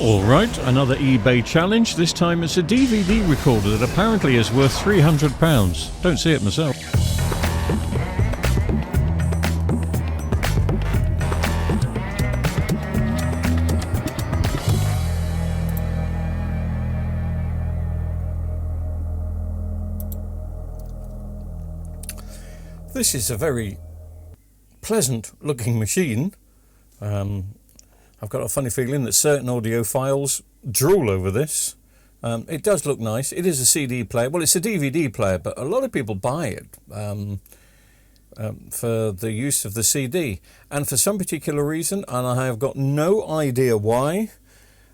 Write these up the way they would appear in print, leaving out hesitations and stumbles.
Alright, another eBay challenge. This time it's a DVD recorder that apparently is worth £300. Don't see it myself. This is a very pleasant looking machine. I've got a funny feeling that certain audiophiles drool over this. It does look nice. It is a CD player. Well, it's a DVD player, but a lot of people buy it for the use of the CD. And for some particular reason, and I have got no idea why,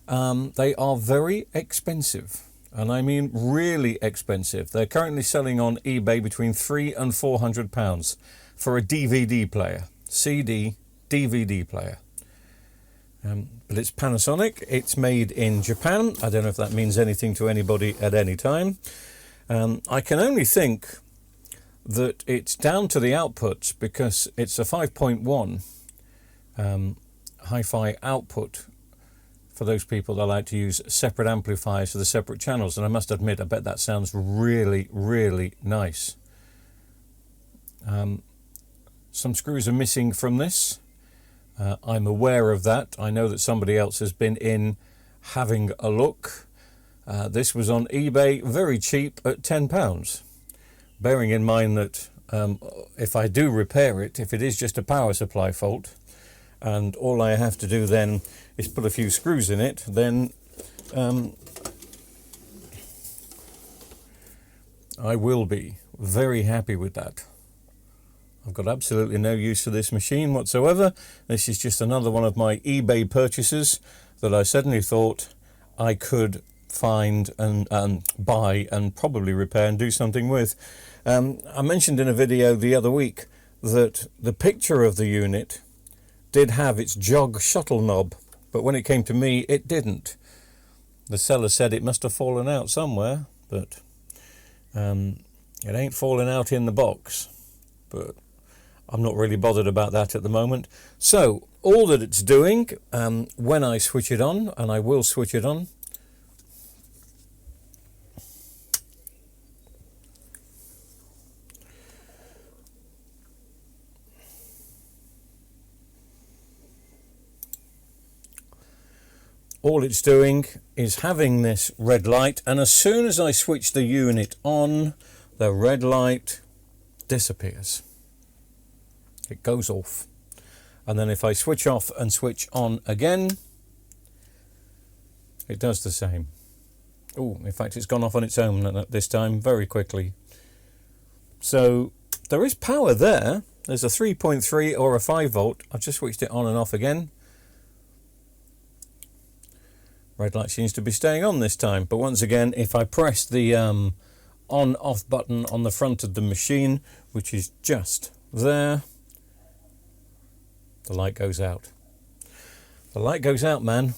they are very expensive. And I mean really expensive. They're currently selling on eBay between £300 and £400 for a DVD player. CD, DVD player. But it's Panasonic. It's made in Japan. I don't know if that means anything to anybody at any time. I can only think that it's down to the outputs because it's a 5.1 hi-fi output for those people that like to use separate amplifiers for the separate channels. And I must admit, I bet that sounds really, really nice. Some screws are missing from this. I'm aware of that. I know that somebody else has been in having a look. This was on eBay very cheap at £10. Bearing in mind that if I do repair it, if it is just a power supply fault, and all I have to do then is put a few screws in it, then I will be very happy with that. I've got absolutely no use for this machine whatsoever. This is just another one of my eBay purchases that I suddenly thought I could find and buy and probably repair and do something with. I mentioned in a video the other week that the picture of the unit did have its jog shuttle knob, but when it came to me it didn't. The seller said it must have fallen out somewhere, but it ain't fallen out in the box. But I'm not really bothered about that at the moment. So all that it's doing when I switch it on, and I will switch it on, all it's doing is having this red light, and as soon as I switch the unit on, the red light disappears. It goes off. And then if I switch off and switch on again, it does the same. Oh, in fact, it's gone off on its own this time very quickly. So there is power there. There's a 3.3 or a 5 volt. I've just switched it on and off again. Red light seems to be staying on this time. But once again, if I press the on-off button on the front of the machine, which is just there, the light goes out. The light goes out, man.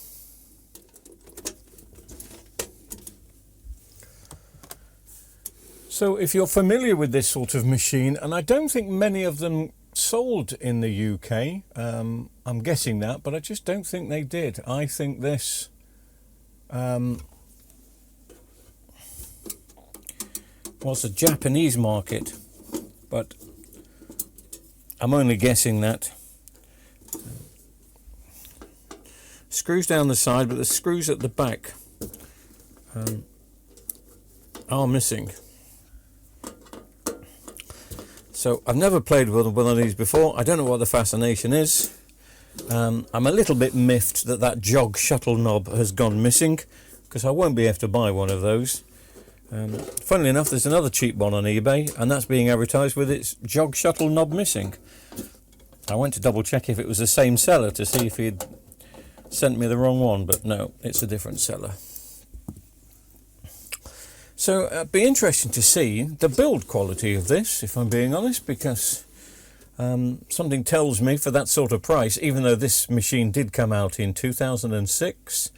So if you're familiar with this sort of machine, and I don't think many of them sold in the UK, I'm guessing that, but I just don't think they did. I think this was a Japanese market, but I'm only guessing that. Screws down the side, but the screws at the back are missing. So I've never played with one of these before. I don't know what the fascination is. I'm a little bit miffed that that jog shuttle knob has gone missing, because I won't be able to buy one of those. Funnily enough, there's another cheap one on eBay, and that's being advertised with its jog shuttle knob missing. I went to double check if it was the same seller to see if he'd sent me the wrong one, but no, it's a different seller. So it'd be interesting to see the build quality of this, if I'm being honest, because something tells me for that sort of price, even though this machine did come out in 2006,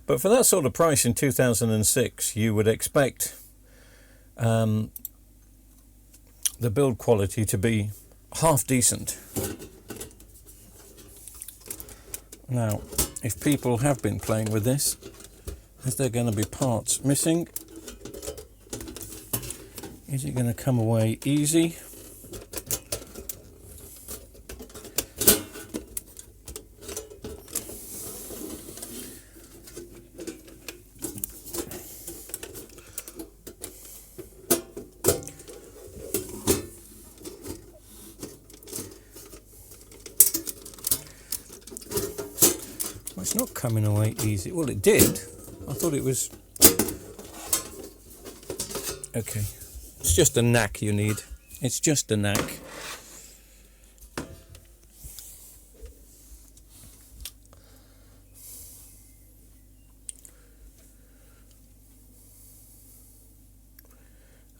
but for that sort of price in 2006, you would expect the build quality to be half decent. Now, if people have been playing with this, is there going to be parts missing? Is it going to come away easy? Well, it's not coming away easy. Well, it did. I thought it was... Okay. It's just a knack you need. It's just a knack.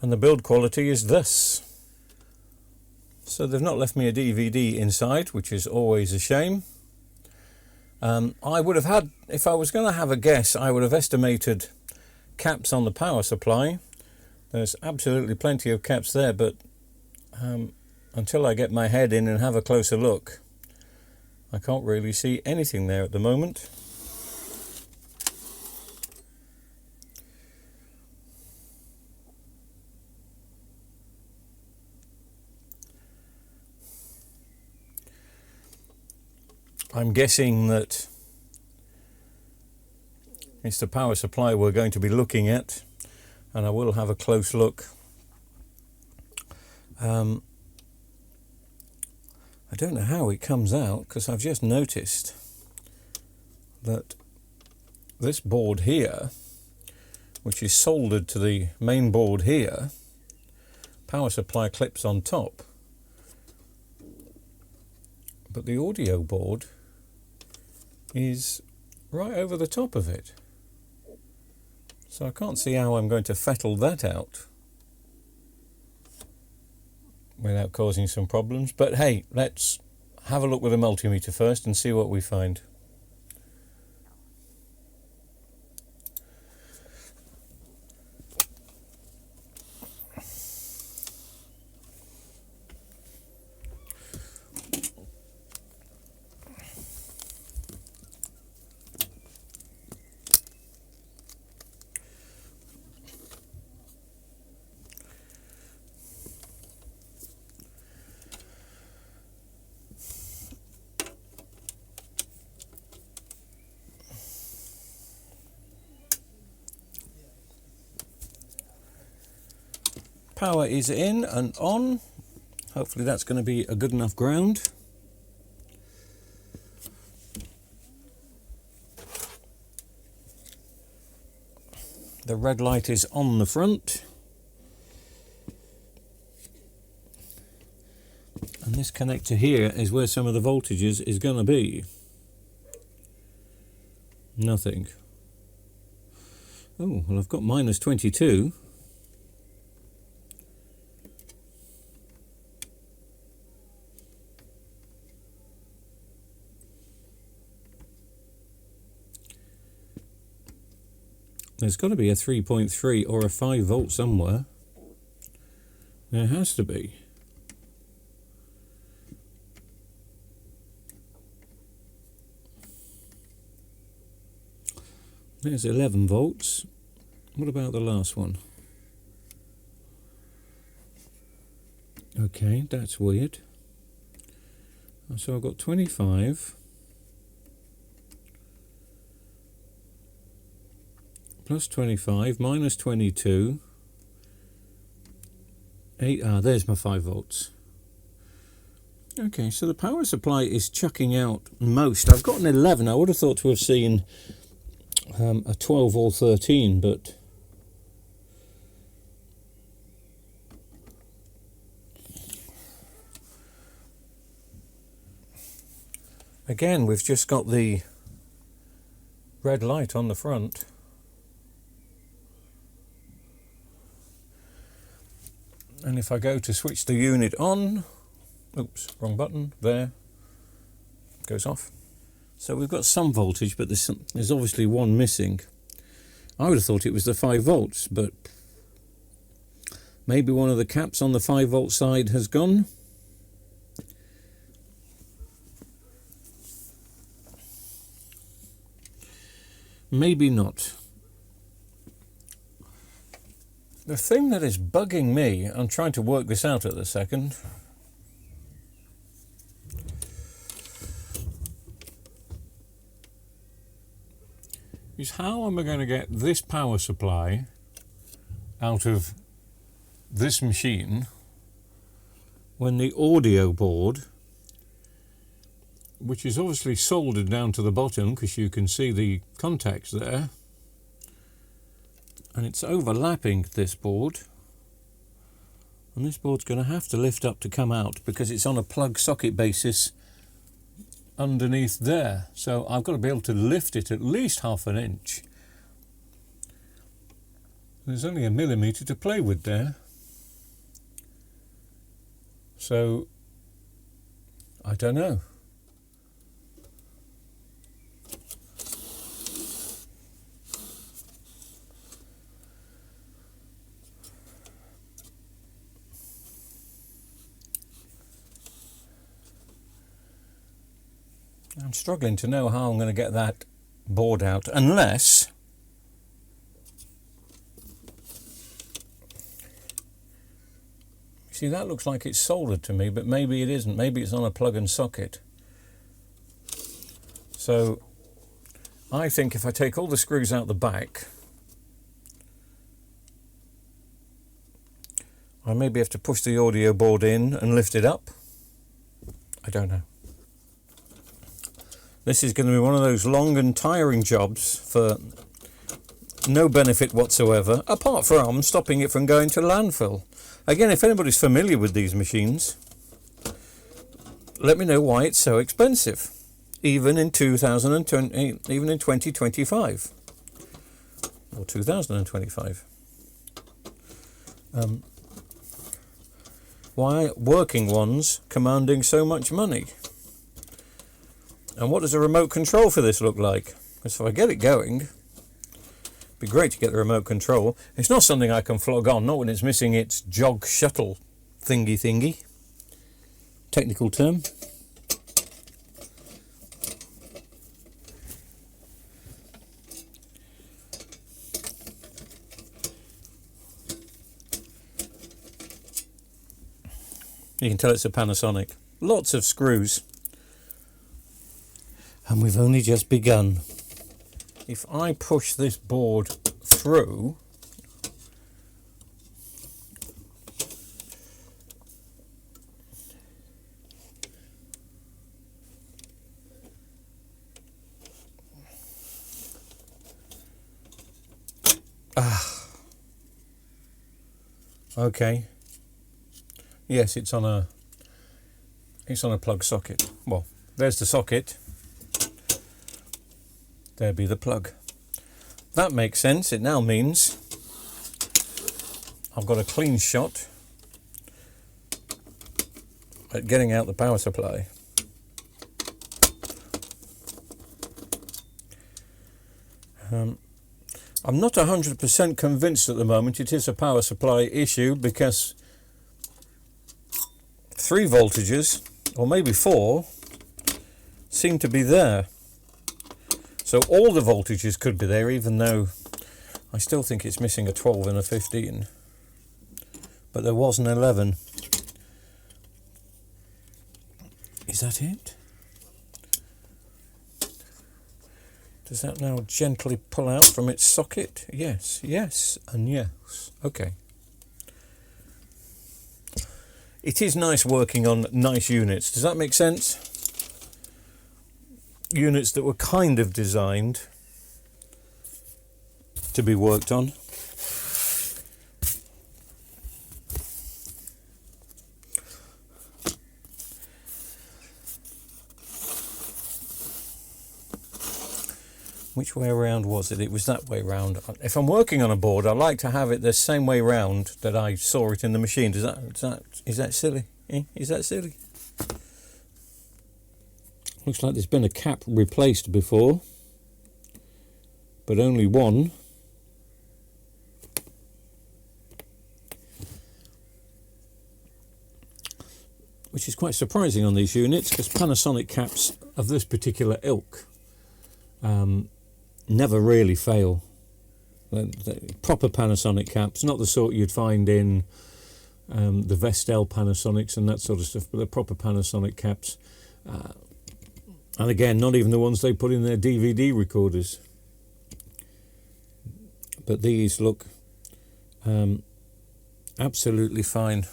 And the build quality is this. So they've not left me a DVD inside, which is always a shame. I would have had, if I was going to have a guess, I would have estimated caps on the power supply. There's absolutely plenty of caps there, but until I get my head in and have a closer look, I can't really see anything there at the moment. I'm guessing that it's the power supply we're going to be looking at, and I will have a close look. I don't know how it comes out, because I've just noticed that this board here, which is soldered to the main board here, power supply clips on top, but the audio board is right over the top of it. So I can't see how I'm going to fettle that out without causing some problems. But hey, let's have a look with a multimeter first and see what we find. Power is in and on. Hopefully that's going to be a good enough ground. The red light is on the front. And this connector here is where some of the voltages is going to be. Nothing. Oh, well, I've got minus 22. There's got to be a 3.3 or a 5 volt somewhere. There has to be. There's 11 volts. What about the last one? Okay, that's weird. So I've got 25. Plus 25, minus 22, 8, there's my 5 volts. Okay, so the power supply is chucking out most. I've got an 11, I would have thought to have seen a 12 or 13, but again, we've just got the red light on the front. And if I go to switch the unit on, oops, wrong button, there, goes off. So we've got some voltage, but there's obviously one missing. I would have thought it was the 5 volts, but maybe one of the caps on the 5 volt side has gone. maybe not. The thing that is bugging me, I'm trying to work this out at the second, is how am I going to get this power supply out of this machine when the audio board, which is obviously soldered down to the bottom because you can see the contacts there, and it's overlapping this board, and this board's going to have to lift up to come out because it's on a plug socket basis underneath there, so I've got to be able to lift it at least ½ an inch. There's only a millimetre to play with there, so I don't know. I'm struggling to know how I'm going to get that board out, unless see, that looks like it's soldered to me, but maybe it isn't. Maybe it's on a plug and socket. So I think if I take all the screws out the back, I maybe have to push the audio board in and lift it up. I don't know. This is going to be one of those long and tiring jobs for no benefit whatsoever, apart from stopping it from going to landfill. Again, if anybody's familiar with these machines, let me know why it's so expensive, even in 2020, even in 2025 or 2025. Why working ones commanding so much money? And what does a remote control for this look like? Because if I get it going, it'd be great to get the remote control. It's not something I can flog on, not when it's missing its jog shuttle thingy. Technical term. You can tell it's a Panasonic. Lots of screws. And we've only just begun. If I push this board through, okay. Yes, it's on a plug socket. Well, there's the socket. There be the plug. That makes sense. It now means I've got a clean shot at getting out the power supply. I'm not 100% convinced at the moment it is a power supply issue, because 3 voltages, or maybe 4, seem to be there. So all the voltages could be there, even though I still think it's missing a 12 and a 15. But there was an 11. Is that it? Does that now gently pull out from its socket? Yes, yes, and yes. Okay. It is nice working on nice units. Does that make sense? Units that were kind of designed to be worked on. Which way around was it? It was that way round. If I'm working on a board, I like to have it the same way round that I saw it in the machine. Is that silly? Is that silly? Looks like there's been a cap replaced before, but only one. Which is quite surprising on these units, because Panasonic caps of this particular ilk never really fail. The proper Panasonic caps, not the sort you'd find in the Vestel Panasonics and that sort of stuff, but the proper Panasonic caps. And again, not even the ones they put in their DVD recorders. But these look absolutely fine.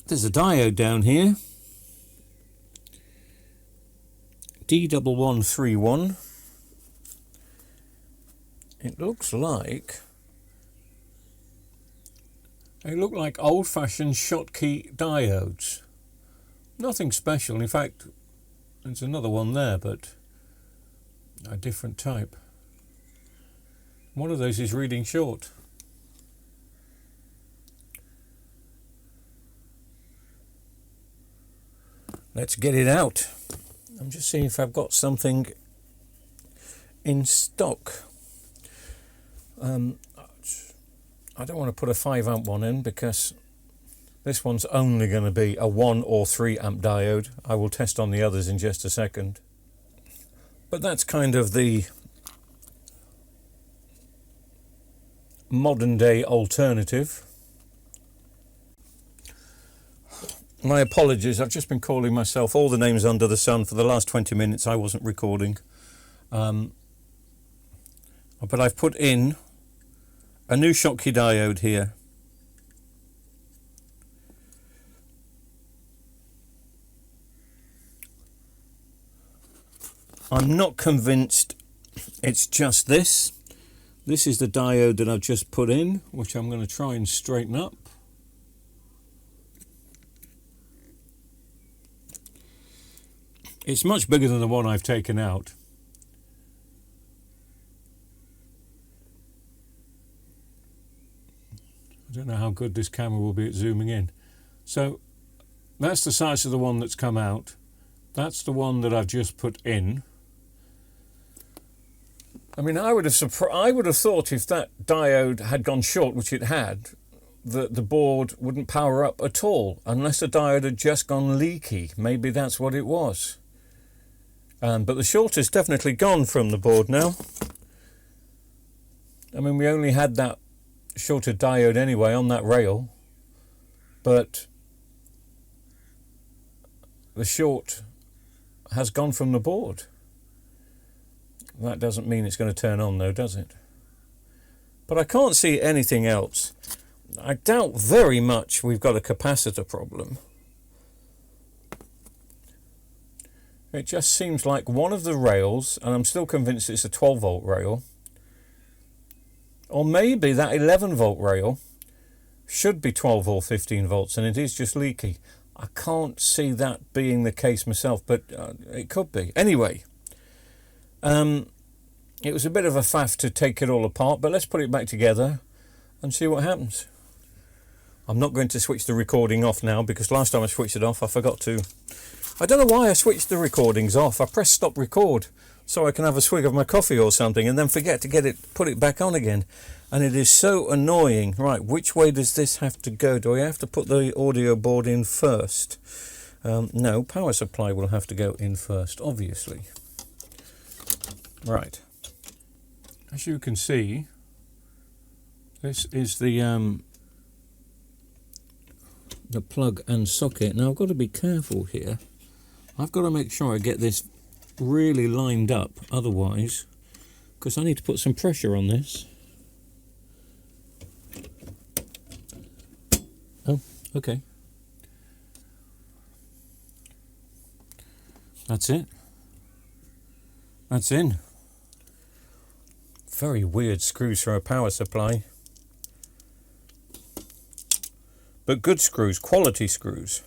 There's a diode down here, D1131. It looks like old-fashioned Schottky diodes. Nothing special. In fact, there's another one there, but a different type. One of those is reading short. Let's get it out. I'm just seeing if I've got something in stock. I don't want to put a 5 amp one in because this one's only going to be a 1 or 3 amp diode. I will test on the others in just a second. But that's kind of the modern day alternative. My apologies, I've just been calling myself all the names under the sun for the last 20 minutes. I wasn't recording. But I've put in a new Schottky diode here. I'm not convinced it's just this. This is the diode that I've just put in, which I'm going to try and straighten up. It's much bigger than the one I've taken out. I don't know how good this camera will be at zooming in. So that's the size of the one that's come out. That's the one that I've just put in. I mean, I would have thought if that diode had gone short, which it had, that the board wouldn't power up at all, unless the diode had just gone leaky. Maybe that's what it was. But the short is definitely gone from the board now. I mean, we only had that shorted diode anyway on that rail, but the short has gone from the board. That doesn't mean it's going to turn on though, does it? But I can't see anything else. I doubt very much we've got a capacitor problem. It just seems like one of the rails, and I'm still convinced it's a 12 volt rail, or maybe that 11 volt rail should be 12 or 15 volts and it is just leaky. I can't see that being the case myself, but it could be. Anyway, it was a bit of a faff to take it all apart, but let's put it back together and see what happens. I'm not going to switch the recording off now because last time I switched it off I forgot to. I don't know why I switched the recordings off. I pressed stop record so I can have a swig of my coffee or something and then forget to put it back on again. And it is so annoying. Right, which way does this have to go? Do I have to put the audio board in first? No, power supply will have to go in first, obviously. Right. As you can see, this is the plug and socket. Now I've got to be careful here. I've got to make sure I get this really lined up, otherwise, because I need to put some pressure on this. Oh, okay. That's it. That's in. Very weird screws for a power supply. But good screws, quality screws.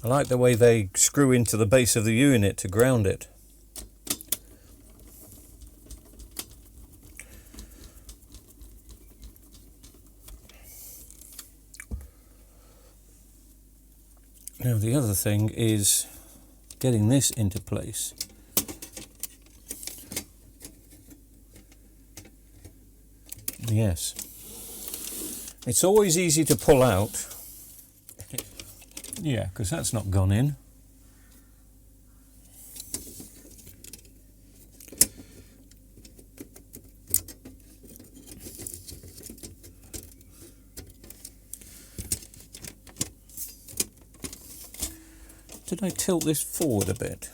I like the way they screw into the base of the unit to ground it. Now the other thing is getting this into place. Yes. It's always easy to pull out. Yeah, because that's not gone in. Did I tilt this forward a bit?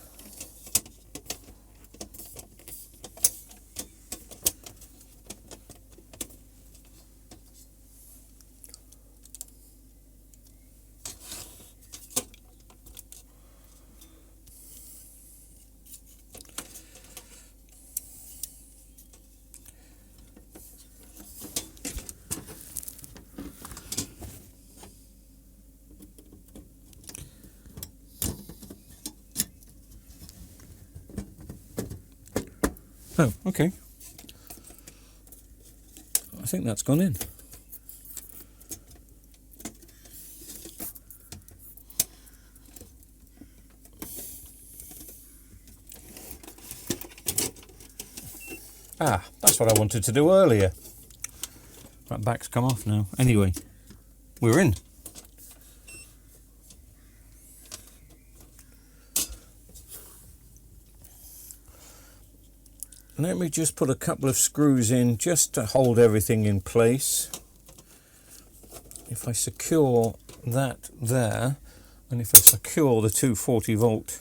Oh, okay. I think that's gone in. Ah, that's what I wanted to do earlier. That back's come off now. Anyway, we're in. Let me just put a couple of screws in just to hold everything in place. If I secure that there, and if I secure the 240 volt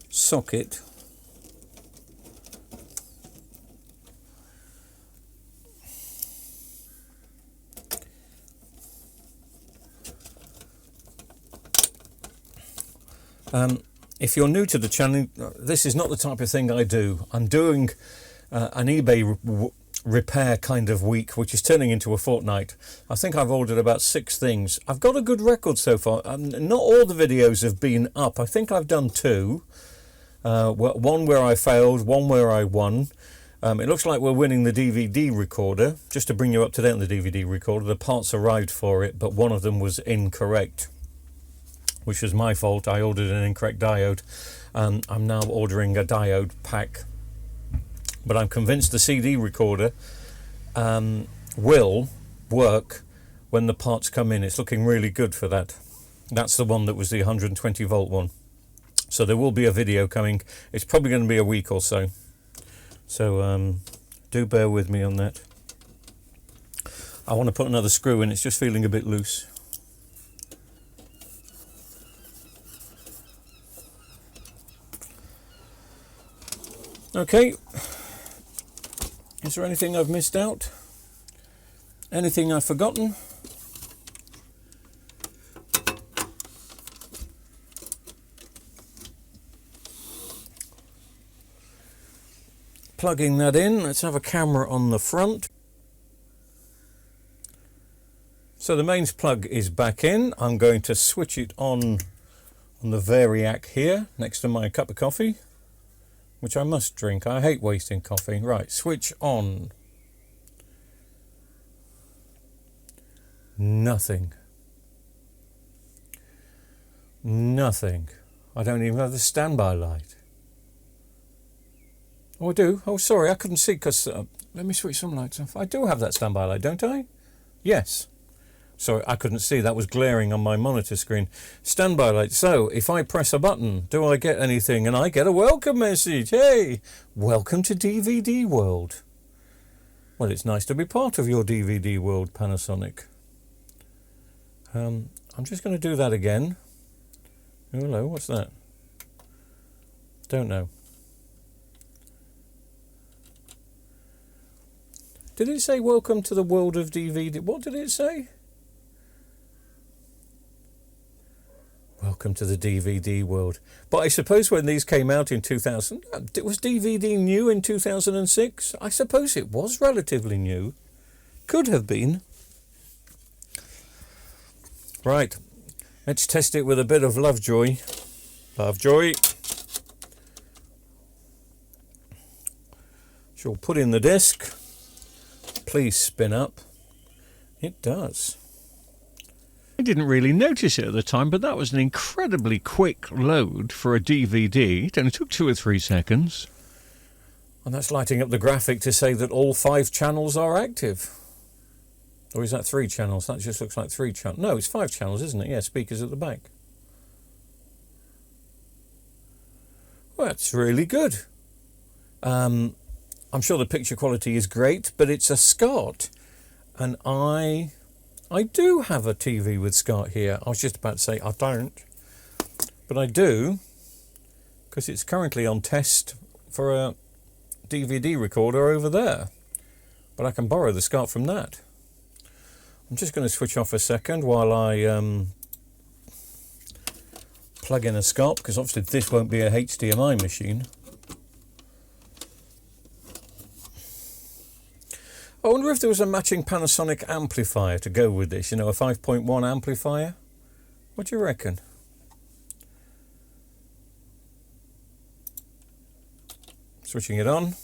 socket, if you're new to the channel, this is not the type of thing I do. I'm doing an eBay repair kind of week, which is turning into a fortnight. I think I've ordered about 6 things. I've got a good record so far. Not all the videos have been up. I think I've done 2. One where I failed, one where I won. It looks like we're winning the DVD recorder. Just to bring you up to date on the DVD recorder, the parts arrived for it, but one of them was incorrect, which was my fault. I ordered an incorrect diode, and I'm now ordering a diode pack. But I'm convinced the CD recorder will work when the parts come in. It's looking really good for that. That's the one that was the 120 volt one. So there will be a video coming. It's probably going to be a week or so. So do bear with me on that. I want to put another screw in. It's just feeling a bit loose. Okay, is there anything I've missed out? Anything I've forgotten? Plugging that in, let's have a camera on the front. So the mains plug is back in. I'm going to switch it on the Variac here, next to my cup of coffee, which I must drink. I hate wasting coffee. Right, switch on. Nothing. Nothing. I don't even have the standby light. Oh, I do? Oh, sorry, I couldn't see because... let me switch some lights off. I do have that standby light, don't I? Yes. Sorry, I couldn't see. That was glaring on my monitor screen. Standby light. So, if I press a button, do I get anything? And I get a welcome message. Hey, welcome to DVD World. Well, it's nice to be part of your DVD World, Panasonic. I'm just going to do that again. Oh, hello, what's that? Don't know. Did it say welcome to the world of DVD? What did it say? Welcome to the DVD world. But I suppose when these came out in 2000, was DVD new in 2006? I suppose it was relatively new. Could have been. Right, let's test it with a bit of Lovejoy. Lovejoy. She'll put in the disc. Please spin up. It does. didn't really notice it at the time, but that was an incredibly quick load for a DVD. It only took 2 or 3 seconds. And that's lighting up the graphic to say that all 5 channels are active. Or is that 3 channels? That just looks like 3 channels. No, it's 5 channels, isn't it? Yeah, speakers at the back. Well, that's really good. I'm sure the picture quality is great, but it's a SCART. And I do have a TV with SCART here. I was just about to say I don't. But I do, because it's currently on test for a DVD recorder over there. But I can borrow the SCART from that. I'm just going to switch off a second while I plug in a SCART, because obviously this won't be a HDMI machine. I wonder if there was a matching Panasonic amplifier to go with this, you know, a 5.1 amplifier. What do you reckon? Switching it on.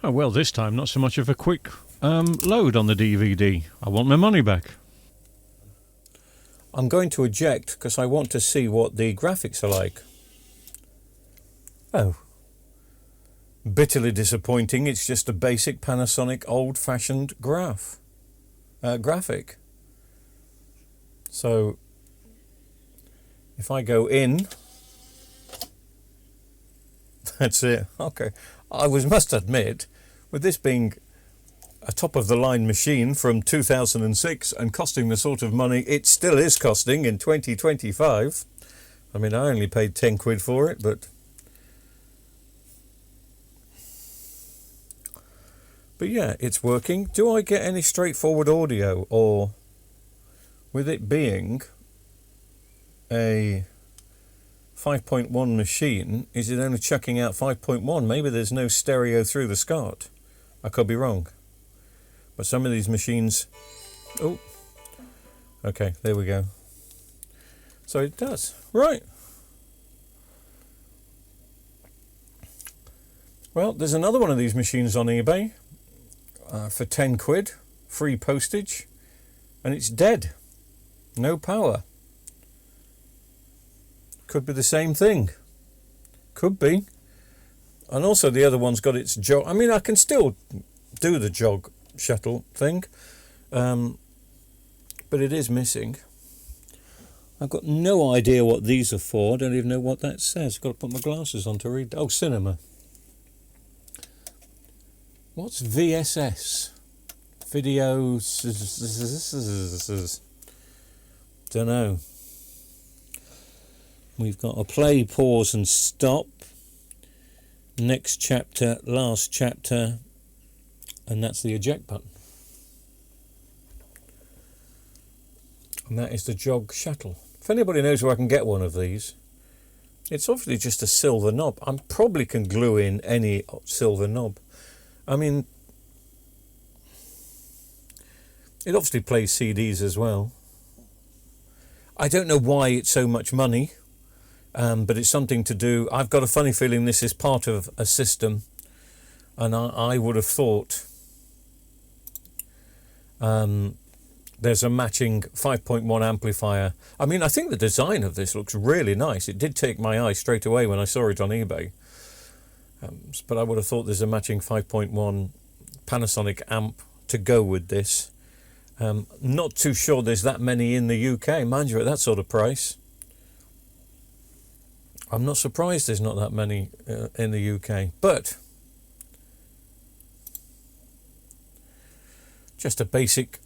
Oh, well, this time not so much of a quick load on the DVD. I want my money back. I'm going to eject because I want to see what the graphics are like. Oh. Bitterly disappointing. It's just a basic Panasonic old-fashioned graphic. So, if I go in... That's it. Okay. I must admit, with this being a top-of-the-line machine from 2006 and costing the sort of money it still is costing in 2025. I mean, I only paid 10 quid for it, but yeah, it's working. Do I get any straightforward audio, or with it being a 5.1 machine, is it only chucking out 5.1? Maybe there's no stereo through the SCART. I could be wrong. But some of these machines... Oh, okay, there we go. So it does. Right. Well, there's another one of these machines on eBay for 10 quid, free postage, and it's dead. No power. Could be the same thing. Could be. And also the other one's got its jog. I mean, I can still do the jog shuttle thing, but it is missing. I've got no idea what these are for. I don't even know what that says. I've got to put my glasses on to read. Oh, cinema. What's VSS? Video... Don't know. We've got a play, pause and stop. Next chapter, last chapter, and that's the eject button. And that is the jog shuttle. If anybody knows where I can get one of these, it's obviously just a silver knob. I probably can glue in any silver knob. I mean, it obviously plays CDs as well. I don't know why it's so much money. But it's something to do. I've got a funny feeling this is part of a system, and I would have thought there's a matching 5.1 amplifier. I mean, I think the design of this looks really nice. It did take my eye straight away when I saw it on eBay. But I would have thought there's a matching 5.1 Panasonic amp to go with this. Not too sure there's that many in the UK, mind you, at that sort of price. I'm not surprised there's not that many in the UK, but just a basic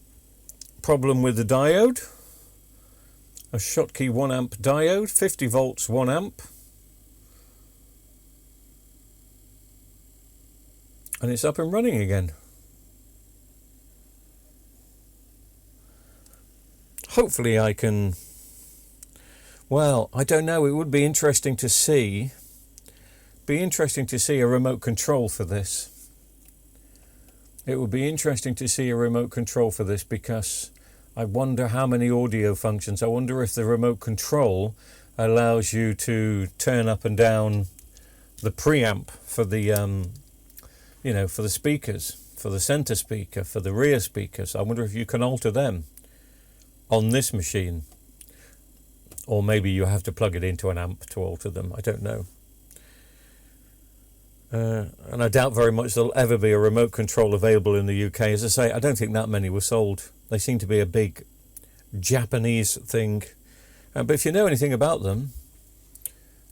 problem with the diode. A Schottky 1 amp diode, 50 volts 1 amp. And it's up and running again. Hopefully I can... Well, I don't know. It would be interesting to see. A remote control for this. It would be interesting to see a remote control for this, because I wonder how many audio functions. I wonder if the remote control allows you to turn up and down the preamp for the for the speakers, for the center speaker, for the rear speakers. I wonder if you can alter them on this machine, or maybe you have to plug it into an amp to alter them. I don't know. And I doubt very much there'll ever be a remote control available in the UK. As I say, I don't think that many were sold. They seem to be a big Japanese thing. But if you know anything about them,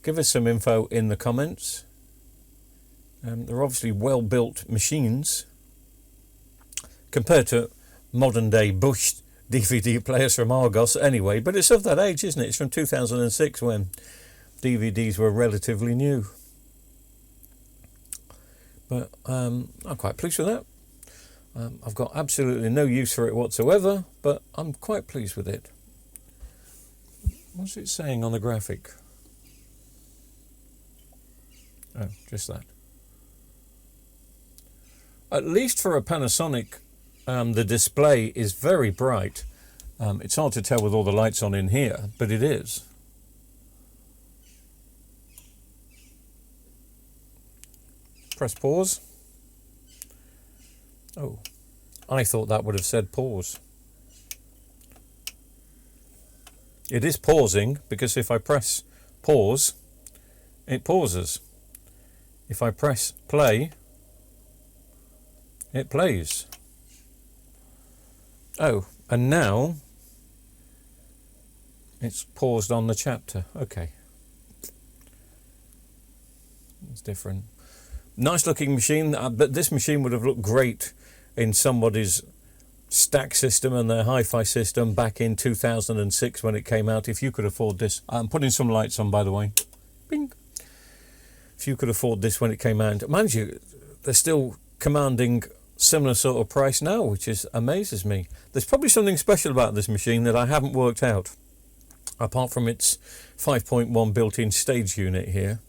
give us some info in the comments. They're obviously well-built machines compared to modern-day Bush DVD players from Argos anyway. But it's of that age, isn't it? It's from 2006 when DVDs were relatively new. But I'm quite pleased with that. I've got absolutely no use for it whatsoever, but I'm quite pleased with it. What's it saying on the graphic? Oh, just that. At least for a Panasonic, the display is very bright. It's hard to tell with all the lights on in here, but it is. Press pause. Oh, I thought that would have said pause. It is pausing, because if I press pause, it pauses. If I press play, it plays. Oh, and now it's paused on the chapter. Okay. It's different. Nice looking machine, but this machine would have looked great in somebody's stack system and their hi-fi system back in 2006 when it came out. If you could afford this, I'm putting some lights on, by the way. Bing. If you could afford this when it came out, mind you, they're still commanding similar sort of price now, which amazes me. There's probably something special about this machine that I haven't worked out, apart from its 5.1 built-in stage unit here,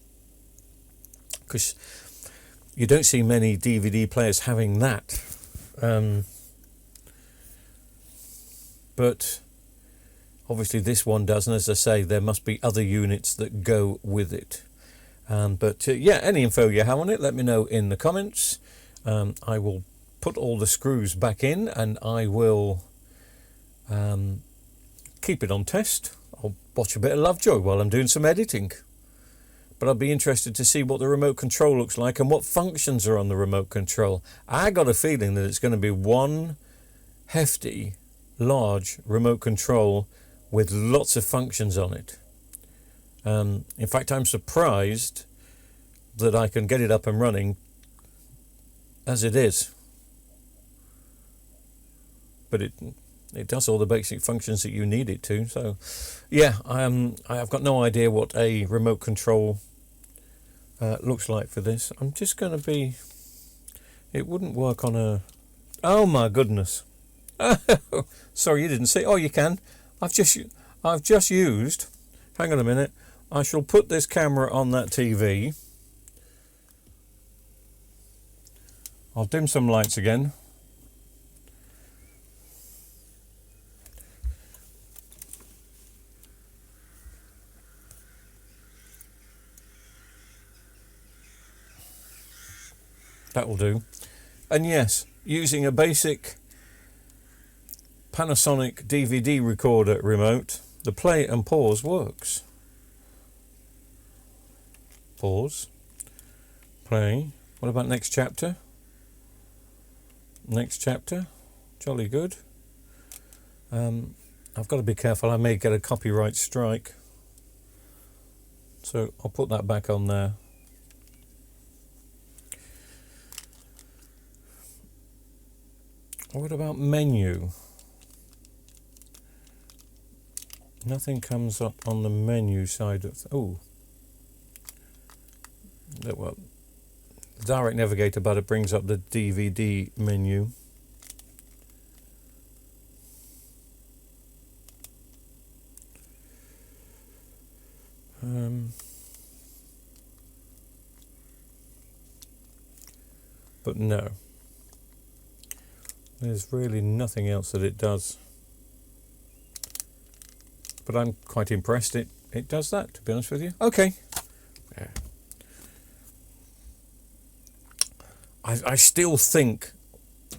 because you don't see many DVD players having that. But obviously this one does, and as I say, there must be other units that go with it. Yeah, any info you have on it, let me know in the comments. I will put all the screws back in, and I will keep it on test. I'll watch a bit of Lovejoy while I'm doing some editing. But I'd be interested to see what the remote control looks like and what functions are on the remote control. I got a feeling that it's going to be one hefty, large remote control with lots of functions on it. In fact, I'm surprised that I can get it up and running as it is. But it does all the basic functions that you need it to. So, yeah, I've got no idea what a remote control looks like for this. I'm just going to be... It wouldn't work on a... Oh my goodness. Sorry, you didn't see. Oh, you can. I've just used... Hang on a minute. I shall put this camera on that TV. I'll dim some lights again. That will do. And yes, using a basic Panasonic DVD recorder remote, the play and pause works. Pause. Play. What about next chapter? Next chapter. Jolly good. I've got to be careful. I may get a copyright strike. So I'll put that back on there. What about menu? Nothing comes up on the menu side of... Oh. Well, the direct navigator, but it brings up the DVD menu. But no. There's really nothing else that it does. but I'm quite impressed it does that, to be honest with you. Okay. Yeah. I still think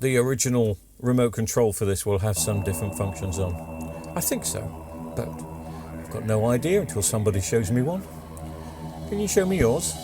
the original remote control for this will have some different functions on. I think so, but I've got no idea until somebody shows me one. Can you show me yours?